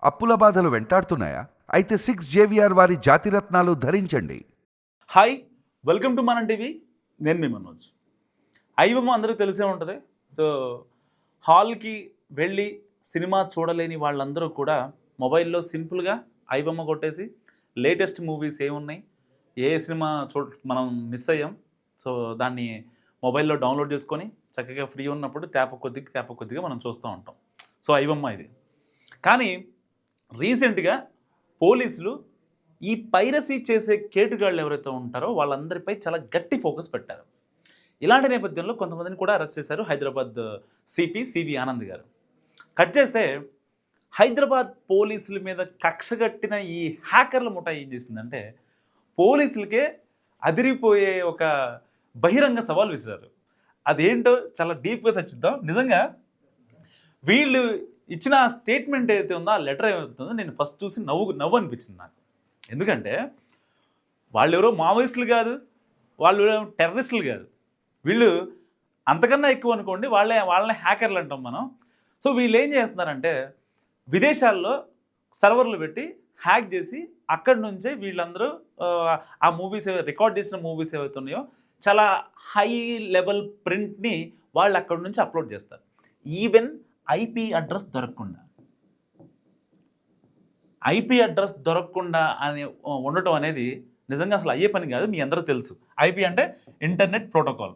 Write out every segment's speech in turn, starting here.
అప్పుల బాధలు వెంటాడుతున్నాయా? అయితే 6 JVR వారి జాతిరత్నాలు ధరించండి. హాయ్, వెల్కమ్ టు మనం టీవీ. నేను మీ మనోజ్. ఐబొమ్మ అందరికీ తెలిసే ఉంటుంది. సో హాల్కి వెళ్ళి సినిమా చూడలేని వాళ్ళందరూ కూడా మొబైల్లో సింపుల్గా ఐబొమ్మ కొట్టేసి లేటెస్ట్ మూవీస్ ఏమున్నాయి, ఏ సినిమా మనం మిస్ అయ్యాం, సో దాన్ని మొబైల్లో డౌన్లోడ్ చేసుకొని చక్కగా ఫ్రీ ఉన్నప్పుడు తేప కొద్దిగా మనం చూస్తూ ఉంటాం. సో ఐబొమ్మ ఇది. కానీ రీసెంట్గా పోలీసులు ఈ పైరసీ చేసే కేటుగాళ్ళు ఎవరైతే ఉంటారో వాళ్ళందరిపై చాలా గట్టి ఫోకస్ పెట్టారు. ఇలాంటి నేపథ్యంలో కొంతమందిని కూడా అరెస్ట్ చేశారు హైదరాబాద్ సిపి సివి ఆనంద్ గారు. కట్ చేస్తే హైదరాబాద్ పోలీసుల మీద కక్షగట్టిన ఈ హ్యాకర్ల ముఠా ఏం చేసిందంటే పోలీసులకే అదిరిపోయే ఒక బహిరంగ సవాల్ విసిరారు. అదేంటో చాలా డీప్గా చర్చిద్దాం. నిజంగా వీళ్ళు ఇచ్చిన స్టేట్మెంట్ ఏదైతే ఉందో, ఆ లెటర్ ఏమవుతుందో నేను ఫస్ట్ చూసి నవ్వు అనిపించింది నాకు. ఎందుకంటే వాళ్ళు ఎవరో మావోయిస్టులు కాదు, వాళ్ళు టెర్రరిస్టులు కాదు, వీళ్ళు అంతకన్నా ఎక్కువ అనుకోండి, వాళ్ళని హ్యాకర్లు అంటాం మనం. సో వీళ్ళు ఏం చేస్తున్నారంటే విదేశాల్లో సర్వర్లు పెట్టి హ్యాక్ చేసి అక్కడి నుంచే వీళ్ళందరూ ఆ మూవీస్ రికార్డ్ చేసిన మూవీస్ ఏవైతే ఉన్నాయో చాలా హై లెవెల్ ప్రింట్ని వాళ్ళు అక్కడి నుంచి అప్లోడ్ చేస్తారు. ఈవెన్ ఐపీ అడ్రస్ దొరకకుండా అని ఉండటం అనేది నిజంగా అసలు అయ్యే పని కాదు. మీ అందరూ తెలుసు ఐపీ అంటే ఇంటర్నెట్ ప్రోటోకాల్.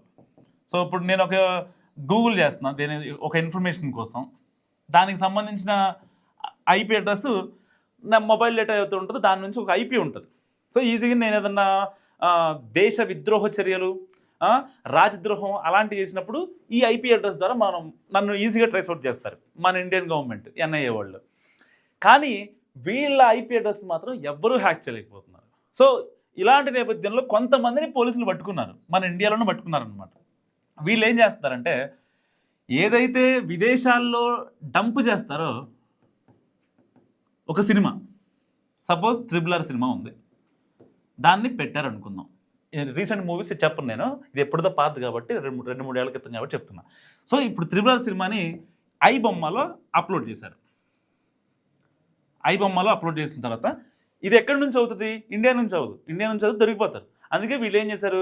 సో ఇప్పుడు నేను ఒక గూగుల్ చేస్తున్నాను దీని ఒక ఇన్ఫర్మేషన్ కోసం, దానికి సంబంధించిన ఐపీ అడ్రస్ నా మొబైల్ డేటా ఏదైతే ఉంటుందో దాని నుంచి ఒక ఐపీ ఉంటుంది. సో ఈజీగా నేను ఏదన్నా దేశ విద్రోహ చర్యలు, రాజద్రోహం అలాంటివి చేసినప్పుడు ఈ ఐపీ అడ్రస్ ద్వారా నన్ను ఈజీగా ట్రేస్ అవుట్ చేస్తారు మన ఇండియన్ గవర్నమెంట్, ఎన్ఐఏ వాళ్ళు. కానీ వీళ్ళ ఐపీ అడ్రస్ మాత్రం ఎవ్వరూ హ్యాక్ చేయలేకపోతున్నారు. సో ఇలాంటి నేపథ్యంలో కొంతమందిని పోలీసులు పట్టుకున్నారు, మన ఇండియాలోనే పట్టుకున్నారనమాట. వీళ్ళు ఏం చేస్తారంటే ఏదైతే విదేశాల్లో డంప్ చేస్తారో ఒక సినిమా, సపోజ్ RRR సినిమా ఉంది, దాన్ని పెట్టారనుకుందాం. రీసెంట్ మూవీస్ చెప్పను నేను, ఇది ఎప్పుడుదో పాతది కాబట్టి 2-3 ఏళ్ల క్రితం కాబట్టి చెప్తున్నా. సో ఇప్పుడు RRR సినిమాని ఐబొమ్మలో అప్లోడ్ చేశారు. ఐబొమ్మలో అప్లోడ్ చేసిన తర్వాత ఇది ఎక్కడి నుంచి అవుతుంది? ఇండియా నుంచి అవుతుంది, దొరికిపోతారు. అందుకే వీళ్ళు ఏం చేశారు,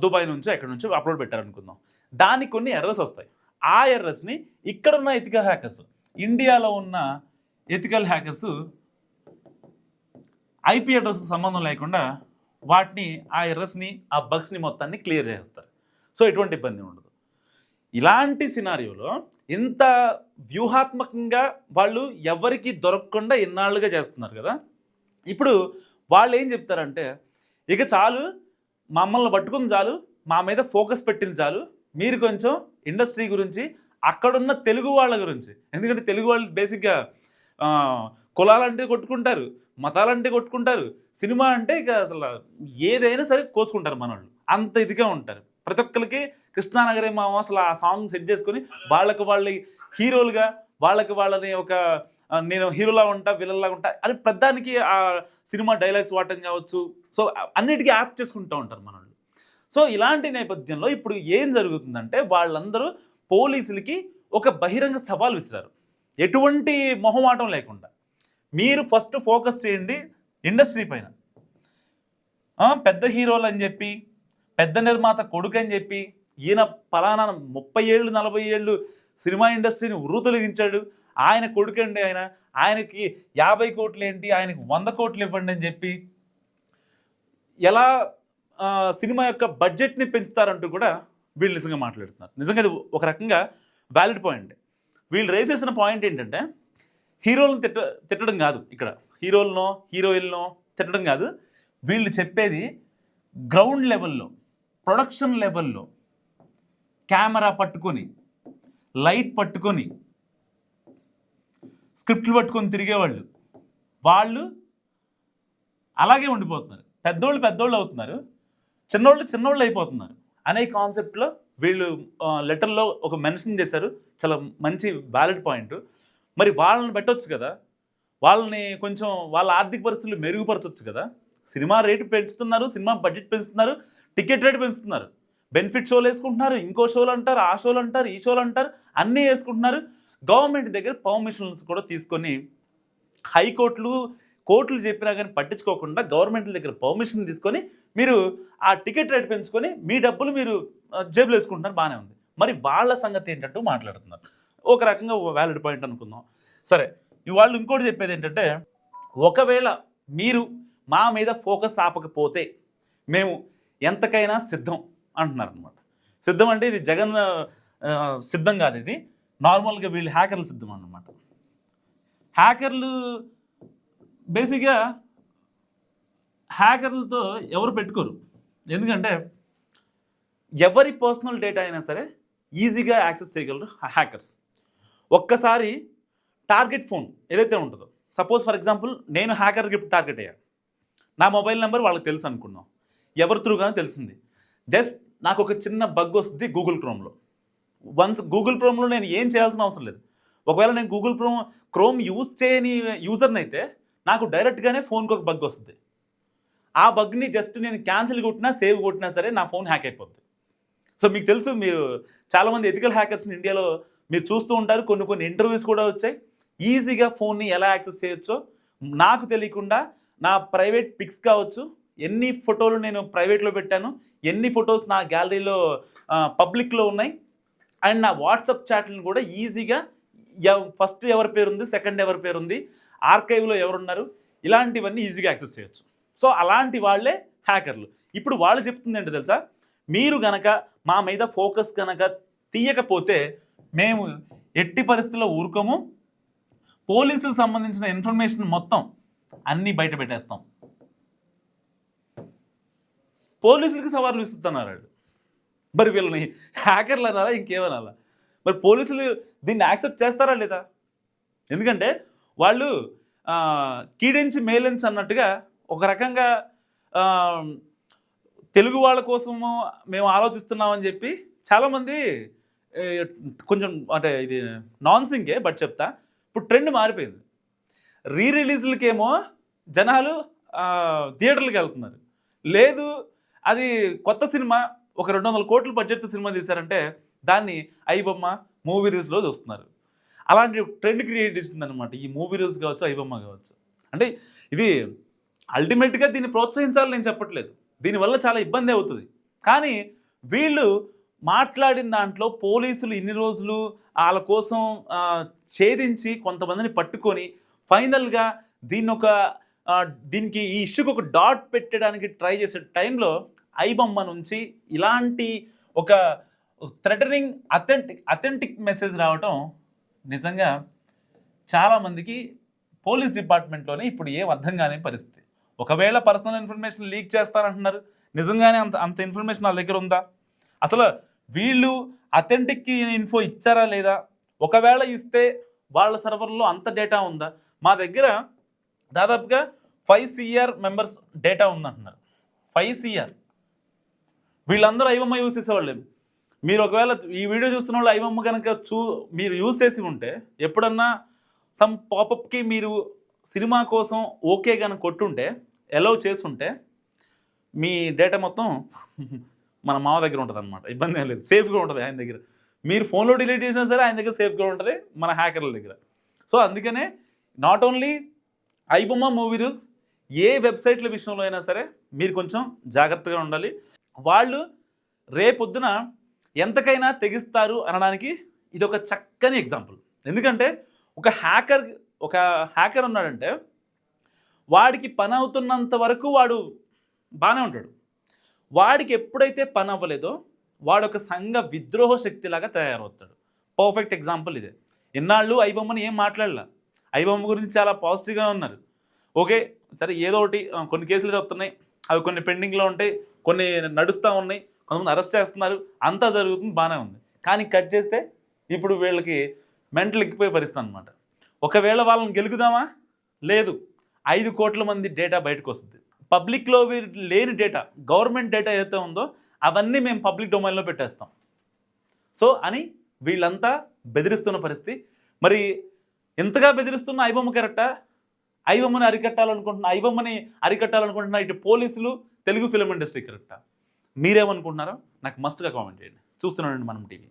దుబాయ్ నుంచో ఎక్కడి నుంచో అప్లోడ్ పెట్టారనుకుందాం. దానికి కొన్ని ఎర్రర్స్ వస్తాయి. ఆ ఎర్రర్స్ని ఇక్కడున్న ఎథికల్ హ్యాకర్స్, ఇండియాలో ఉన్న ఎథికల్ హ్యాకర్స్ ఐపీ అడ్రస్ సంబంధం లేకుండా వాటిని, ఆ ఎర్రర్స్ని, ఆ బగ్స్ని మొత్తాన్ని క్లియర్ చేస్తారు. సో ఎటువంటి ఇబ్బంది ఉండదు. ఇలాంటి సినారియోలో ఇంత వ్యూహాత్మకంగా వాళ్ళు ఎవరికి దొరకకుండా ఇన్నాళ్ళుగా చేస్తున్నారు కదా. ఇప్పుడు వాళ్ళు ఏం చెప్తారంటే ఇక చాలు, మమ్మల్ని పట్టుకుని చాలు, మా మీద ఫోకస్ పెట్టింది చాలు, మీరు కొంచెం ఇండస్ట్రీ గురించి, అక్కడున్న తెలుగు వాళ్ళ గురించి, ఎందుకంటే తెలుగు వాళ్ళు బేసిక్గా కులాలంటే కొట్టుకుంటారు, మతాలంటే కొట్టుకుంటారు, సినిమా అంటే ఇక అసలు ఏదైనా సరే కోసుకుంటారు మన వాళ్ళు, అంత ఇదిగా ఉంటారు. ప్రతి ఒక్కరికి కృష్ణానగరే మామ అసలు ఆ సాంగ్ సెట్ చేసుకొని వాళ్ళ హీరోలుగా, వాళ్ళని ఒక నేను హీరోలా ఉంటా, విలన్లా ఉంటా అని ప్రధానికి ఆ సినిమా డైలాగ్స్ వాడటం కావచ్చు. సో అన్నిటికీ యాప్ చేసుకుంటూ ఉంటారు మన వాళ్ళు. సో ఇలాంటి నేపథ్యంలో ఇప్పుడు ఏం జరుగుతుందంటే వాళ్ళందరూ పోలీసులకి ఒక బహిరంగ సవాల్ విసిరారు, ఎటువంటి మొహమాటం లేకుండా. మీరు ఫస్ట్ ఫోకస్ చేయండి ఇండస్ట్రీ పైన. పెద్ద హీరోలు అని చెప్పి, పెద్ద నిర్మాత కొడుకు అని చెప్పి, ఈయన పలానా 30 ఏళ్ళు 40 ఏళ్ళు సినిమా ఇండస్ట్రీని ఉర్రూతొలగించాడు, ఆయన కొడుకండి, ఆయనకి 50 కోట్లు ఏంటి, ఆయనకి 100 కోట్లు ఇవ్వండి అని చెప్పి ఎలా సినిమా యొక్క బడ్జెట్ని పెంచుతారంటూ కూడా వీళ్ళు నిజంగా మాట్లాడుతున్నారు. నిజంగా ఇది ఒక రకంగా వ్యాలిడ్ పాయింట్. వీళ్ళు రేస్ చేసిన పాయింట్ ఏంటంటే హీరోలను తిట్టడం కాదు, ఇక్కడ హీరోయిన్లో తిట్టడం కాదు. వీళ్ళు చెప్పేది గ్రౌండ్ లెవెల్లో, ప్రొడక్షన్ లెవెల్లో కెమెరా పట్టుకొని, లైట్ పట్టుకొని, స్క్రిప్ట్లు పట్టుకొని తిరిగేవాళ్ళు, వాళ్ళు అలాగే ఉండిపోతున్నారు. పెద్దోళ్ళు అవుతున్నారు, చిన్నోళ్ళు అయిపోతున్నారు అనే కాన్సెప్ట్లో వీళ్ళు లెటర్లో ఒక మెన్షన్ చేశారు. చాలా మంచి వ్యాలిడ్ పాయింట్. మరి వాళ్ళని పెట్టవచ్చు కదా, వాళ్ళని కొంచెం వాళ్ళ ఆర్థిక పరిస్థితులు మెరుగుపరచవచ్చు కదా. సినిమా రేటు పెంచుతున్నారు, సినిమా బడ్జెట్ పెంచుతున్నారు, టికెట్ రేటు పెంచుతున్నారు, బెనిఫిట్ షోలు వేసుకుంటున్నారు, ఇంకో షోలు అంటారు, ఆ షోలు అంటారు, ఈ షోలు అంటారు, అన్నీ వేసుకుంటున్నారు. గవర్నమెంట్ దగ్గర పర్మిషన్స్ కూడా తీసుకొని కోర్టులు చెప్పినా కానీ పట్టించుకోకుండా గవర్నమెంట్ దగ్గర పర్మిషన్ తీసుకొని మీరు ఆ టికెట్ రేట్ పెంచుకొని మీ డబ్బులు మీరు జేబులో వేసుకుంటున్నారు, బాగానే ఉంది. మరి వాళ్ళ సంగతి ఏంటంటూ మాట్లాడుతున్నారు. ఒక రకంగా వ్యాలిడ్ పాయింట్ అనుకుందాం. సరే, వాళ్ళు ఇంకోటి చెప్పేది ఏంటంటే, ఒకవేళ మీరు మా మీద ఫోకస్ ఆపకపోతే మేము ఎంతకైనా సిద్ధం అంటున్నారు అనమాట. సిద్ధం అంటే ఇది జగన్ సిద్ధం కాదు, ఇది నార్మల్గా వీళ్ళు హ్యాకర్లు సిద్ధం అన్నమాట. హ్యాకర్లు బేసిక్గా హ్యాకర్లతో ఎవరు పెట్టుకోరు. ఎందుకంటే ఎవరి పర్సనల్ డేటా అయినా సరే ఈజీగా యాక్సెస్ చేయగలరు హ్యాకర్స్. ఒక్కసారి టార్గెట్ ఫోన్ ఏదైతే ఉంటుందో, సపోజ్ ఫర్ ఎగ్జాంపుల్ నేను హ్యాకర్కి టార్గెట్ అయ్యాను, నా మొబైల్ నెంబర్ వాళ్ళకి తెలుసు అనుకున్నాం, ఎవరి త్రూగానే తెలిసింది. జస్ట్ నాకు ఒక చిన్న బగ్ వస్తుంది గూగుల్ క్రోమ్లో. వన్స్ గూగుల్ క్రోమ్లో నేను ఏం చేయాల్సిన అవసరం లేదు. ఒకవేళ నేను గూగుల్ క్రోమ్ యూజ్ చేయని యూజర్ని అయితే నాకు డైరెక్ట్గానే ఫోన్కి ఒక బగ్ వస్తుంది. ఆ బగ్ని జస్ట్ నేను క్యాన్సిల్ కొట్టినా సేవ్ కొట్టినా సరే నా ఫోన్ హ్యాక్ అయిపోద్ది. సో మీకు తెలుసు, మీరు చాలామంది ఎథికల్ హ్యాకర్స్ని ఇండియాలో మీరు చూస్తూ ఉంటారు. కొన్ని ఇంటర్వ్యూస్ కూడా వచ్చాయి. ఈజీగా ఫోన్ని ఎలా యాక్సెస్ చేయొచ్చో నాకు తెలియకుండా నా ప్రైవేట్ పిక్స్ కావచ్చు, ఎన్ని ఫోటోలు నేను ప్రైవేట్లో పెట్టాను, ఎన్ని ఫొటోస్ నా గ్యాలరీలో పబ్లిక్లో ఉన్నాయి, అండ్ నా వాట్సాప్ చాట్లను కూడా ఈజీగా ఫస్ట్ ఎవరి పేరు ఉంది, సెకండ్ ఎవరి పేరు ఉంది, ఆర్కైవ్లో ఎవరున్నారు, ఇలాంటివన్నీ ఈజీగా యాక్సెస్ చేయొచ్చు. సో అలాంటి వాళ్ళే హ్యాకర్లు. ఇప్పుడు వాళ్ళు చెప్తుంది ఏంటో తెలుసా, మీరు గనక మా మీద ఫోకస్ కనుక తీయకపోతే మేము ఎట్టి పరిస్థితుల్లో ఊరుకోము, పోలీసులకు సంబంధించిన ఇన్ఫర్మేషన్ మొత్తం అన్నీ బయట పెట్టేస్తాం. పోలీసులకి సవాళ్ళు ఇస్తున్నారు వాళ్ళు. మరి వీళ్ళని హ్యాకర్లు అనాలా, ఇంకేమనాలా? మరి పోలీసులు దీన్ని యాక్సెప్ట్ చేస్తారా లేదా? ఎందుకంటే వాళ్ళు కీడించి మేలించి అన్నట్టుగా ఒక రకంగా తెలుగు వాళ్ళ కోసము మేము ఆలోచిస్తున్నామని చెప్పి చాలామంది కొంచెం అంటే ఇది నాన్ సింకే బట్ చెప్తా, ఇప్పుడు ట్రెండ్ మారిపోయింది. రిలీజ్లకేమో జనాలు థియేటర్లకు వెళ్తున్నారు. లేదు అది కొత్త సినిమా, ఒక 200 కోట్ల బడ్జెట్తో సినిమా తీశారంటే దాన్ని ఐబొమ్మ మూవీ రీల్స్లో చూస్తున్నారు. అలాంటి ట్రెండ్ క్రియేట్ చేసిందనమాట ఈ మూవీ రీల్స్ కావచ్చు, ఐబొమ్మ కావచ్చు. అంటే ఇది అల్టిమేట్గా దీన్ని ప్రోత్సహించాలని నేను చెప్పట్లేదు, దీనివల్ల చాలా ఇబ్బంది అవుతుంది. కానీ వీళ్ళు మాట్లాడిన దాంట్లో పోలీసులు ఇన్ని రోజులు వాళ్ళ కోసం ఛేదించి కొంతమందిని పట్టుకొని ఫైనల్గా దీనికి ఈ ఇష్యూకి ఒక డాట్ పెట్టడానికి ట్రై చేసే టైంలో ఐబొమ్మ నుంచి ఇలాంటి ఒక థ్రెటనింగ్ అథెంటిక్ మెసేజ్ రావటం నిజంగా చాలామందికి పోలీస్ డిపార్ట్మెంట్లోనే ఇప్పుడు ఏం అర్థం కాని పరిస్థితి. ఒకవేళ పర్సనల్ ఇన్ఫర్మేషన్ లీక్ చేస్తారంటున్నారు, నిజంగానే అంత ఇన్ఫర్మేషన్ వాళ్ళ దగ్గర ఉందా? అసలు వీళ్ళు అథెంటిక్ ఇన్ఫో ఇచ్చారా లేదా? ఒకవేళ ఇస్తే వాళ్ళ సర్వర్లో అంత డేటా ఉందా? మా దగ్గర దాదాపుగా 5 CR మెంబర్స్ డేటా ఉందంటున్నారు. 5 CR. వీళ్ళందరూ ఐబొమ్మ యూజ్ చేసేవాళ్ళే. మీరు ఒకవేళ ఈ వీడియో చూస్తున్న వాళ్ళు ఐబొమ్మ కనుక మీరు యూజ్ చేసి ఉంటే, ఎప్పుడన్నా సమ్ పాపప్కి మీరు సినిమా కోసం ఓకే కనుక కొట్టుంటే, అలౌ చేసుంటే మీ డేటా మొత్తం మన మామ దగ్గర ఉంటుంది అనమాట. ఇబ్బంది ఏం లేదు, సేఫ్గా ఉంటుంది ఆయన దగ్గర. మీరు ఫోన్లో డిలీట్ చేసినా సరే ఆయన దగ్గర సేఫ్గా ఉంటుంది, మన హ్యాకర్ల దగ్గర. సో అందుకనే not only iBomma movie rules, ఏ వెబ్సైట్ల విషయంలో అయినా సరే మీరు కొంచెం జాగ్రత్తగా ఉండాలి. వాళ్ళు రేపొద్దున ఎంతకైనా తెగిస్తారు అనడానికి ఇది ఒక చక్కని ఎగ్జాంపుల్. ఎందుకంటే ఒక హ్యాకర్ ఉన్నాడంటే వాడికి పని అవుతున్నంత వరకు వాడు బాగానే ఉంటాడు. వాడికి ఎప్పుడైతే పని అవ్వలేదో వాడు ఒక సంఘ విద్రోహ శక్తిలాగా తయారవుతాడు. పర్ఫెక్ట్ ఎగ్జాంపుల్ ఇదే. ఇన్నాళ్ళు ఐబొమ్మని ఏం మాట్లాడలే, ఐబొమ్మ గురించి చాలా పాజిటివ్గా ఉన్నారు. ఓకే సరే, ఏదో ఒకటి కొన్ని కేసులు వస్తున్నాయి, అవి కొన్ని పెండింగ్లో ఉంటాయి, కొన్ని నడుస్తూ ఉన్నాయి, కొంతమంది అరెస్ట్ చేస్తున్నారు, అంతా జరుగుతుంది, బాగానే ఉంది. కానీ కట్ చేస్తే ఇప్పుడు వీళ్ళకి మెంటల్ ఎక్కిపోయే పరిస్థితి అనమాట. ఒకవేళ వాళ్ళని గెలుకుదామా? లేదు, 5 కోట్ల మంది డేటా బయటకు వస్తుంది. పబ్లిక్లో లేని డేటా, గవర్నమెంట్ డేటా ఏదైతే ఉందో అవన్నీ మేము పబ్లిక్ డొమైన్లో పెట్టేస్తాం. సో అని వీళ్ళంతా బెదిరిస్తున్న పరిస్థితి. మరి ఎంతగా బెదిరిస్తున్న ఐబొమ్మ కరెక్టా? ఐబొమ్మని అరికట్టాలనుకుంటున్నా ఇటు పోలీసులు, తెలుగు ఫిలిం ఇండస్ట్రీ కరెక్టా? మీరేమనుకుంటున్నారో నాకు మస్ట్గా కామెంట్ చేయండి. చూస్తున్నానండి మనం టీవీ.